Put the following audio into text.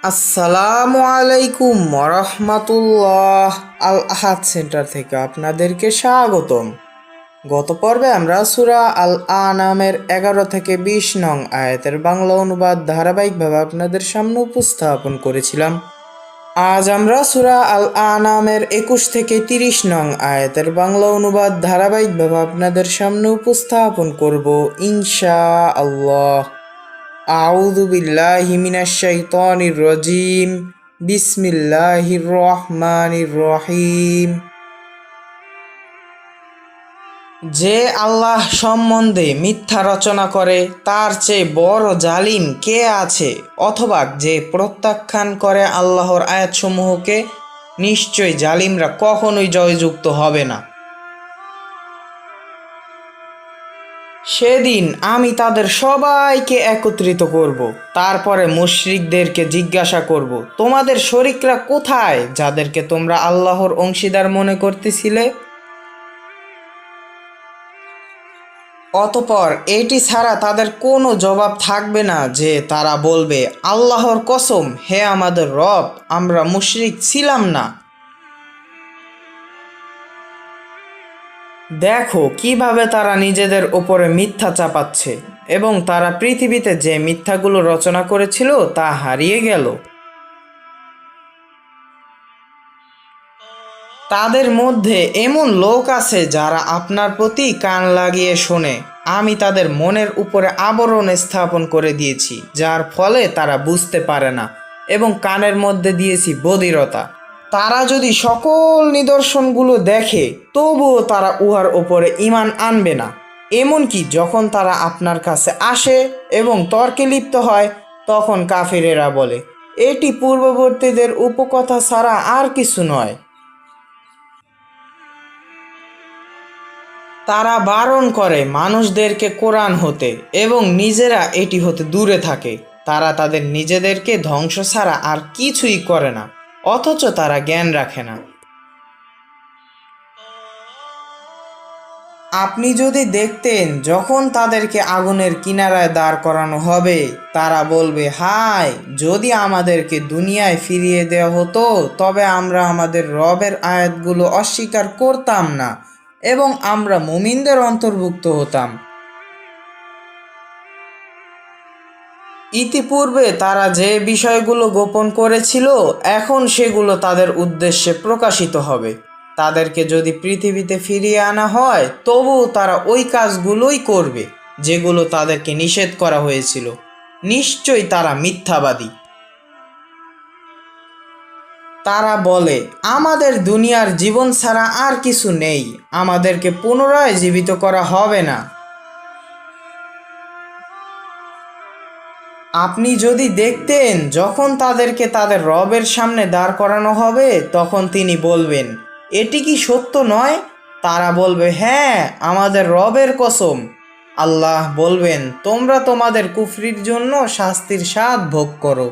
আসসালামু আলাইকুম ওরহমাতুল্লাহ। আল আহাদ সেন্টার থেকে আপনাদেরকে স্বাগতম। গত পর্বে আমরা সূরা আল আনামের 11 থেকে 20 নং আয়াতের বাংলা অনুবাদ ধারাবাহিকভাবে আপনাদের সামনে উপস্থাপন করেছিলাম। আজ আমরা সূরা আল আনামের 21 থেকে 30 নং আয়াতের বাংলা অনুবাদ ধারাবাহিকভাবে আপনাদের সামনে উপস্থাপন করব ইনশাআল্লাহ। আউযু বিল্লাহি মিনাশ শাইতানির রাজিম। বিসমিল্লাহির রহমানির রহিম। যে আল্লাহ সম্বন্ধে মিথ্যা রচনা করে তার চেয়ে বড় জালিম কে আছে? অথবা যে প্রত্যাখ্যান করে আল্লাহর আয়াতসমূহকে, নিশ্চয় জালিমরা কখনোই জয়যুক্ত হবে না। সেদিন আমি তাদের সবাইকে একত্রিত করব। তারপরে মুশরিকদেরকে জিজ্ঞাসা করব, তোমাদের শরিকরা কোথায় যাদেরকে তোমরা আল্লাহর অংশীদার মনে করতেছিলে? অতঃপর এটি ছাড়া তাদের কোনো জবাব থাকবে না যে তারা বলবে, আল্লাহর কসম, হে আমাদের রব, আমরা মুশরিক ছিলাম না। দেখো কিভাবে তারা নিজেদের ওপরে মিথ্যা চাপাচ্ছে এবং তারা পৃথিবীতে যে মিথ্যাগুলো রচনা করেছিল তা হারিয়ে গেল। তাদের মধ্যে এমন লোক আছে যারা আপনার প্রতি কান লাগিয়ে শোনে। আমি তাদের মনের উপরে আবরণ স্থাপন করে দিয়েছি, যার ফলে তারা বুঝতে পারে না, এবং কানের মধ্যে দিয়েছি বধিরতা। তারা যদি সকল নিদর্শনগুলো দেখে তবুও তারা উহার ওপরে ঈমান আনবে না। এমনকি যখন তারা আপনার কাছে আসে এবং তর্কে লিপ্ত হয়, তখন কাফিরেরা বলে, এটি পূর্ববর্তীদের উপকথা ছাড়া আর কিছু নয়। তারা বারণ করে মানুষদেরকে কোরআন হতে এবং নিজেরা এটি হতে দূরে থাকে। তারা তাদের নিজেদেরকে ধ্বংস ছাড়া আর কিছুই করে না, অথচ তারা জ্ঞান রাখে না। আপনি যদি দেখতেন যখন তাদেরকে আগুনের কিনারায় দাঁড় করানো হবে, তারা বলবে, হায়, যদি আমাদেরকে দুনিয়ায় ফিরিয়ে দেওয়া হতো, তবে আমরা আমাদের রবের আয়াতগুলো অস্বীকার করতাম না এবং আমরা মুমিনদের অন্তর্ভুক্ত হতাম। ইতিপূর্বে তারা যে বিষয়গুলো গোপন করেছিল, এখন সেগুলো তাদের উদ্দেশ্যে প্রকাশিত হবে। তাদেরকে যদি পৃথিবীতে ফিরিয়ে আনা হয়, তবুও তারা ওই কাজগুলোই করবে যেগুলো তাদেরকে নিষেধ করা হয়েছিল। নিশ্চয়ই তারা মিথ্যাবাদী। তারা বলে, আমাদের দুনিয়ার জীবন ছাড়া আর কিছু নেই, আমাদেরকে পুনরায় জীবিত করা হবে না। আপনি যদি দেখতেন যখন তাদেরকে তাদের রবের সামনে দাঁড় করানো হবে, তখন তিনি বলবেন, এটি কি সত্য নয়? তারা বলবে, হ্যাঁ, আমাদের রবের কসম। আল্লাহ বলবেন, তোমরা তোমাদের কুফরির জন্য শাস্তির স্বাদ ভোগ করো।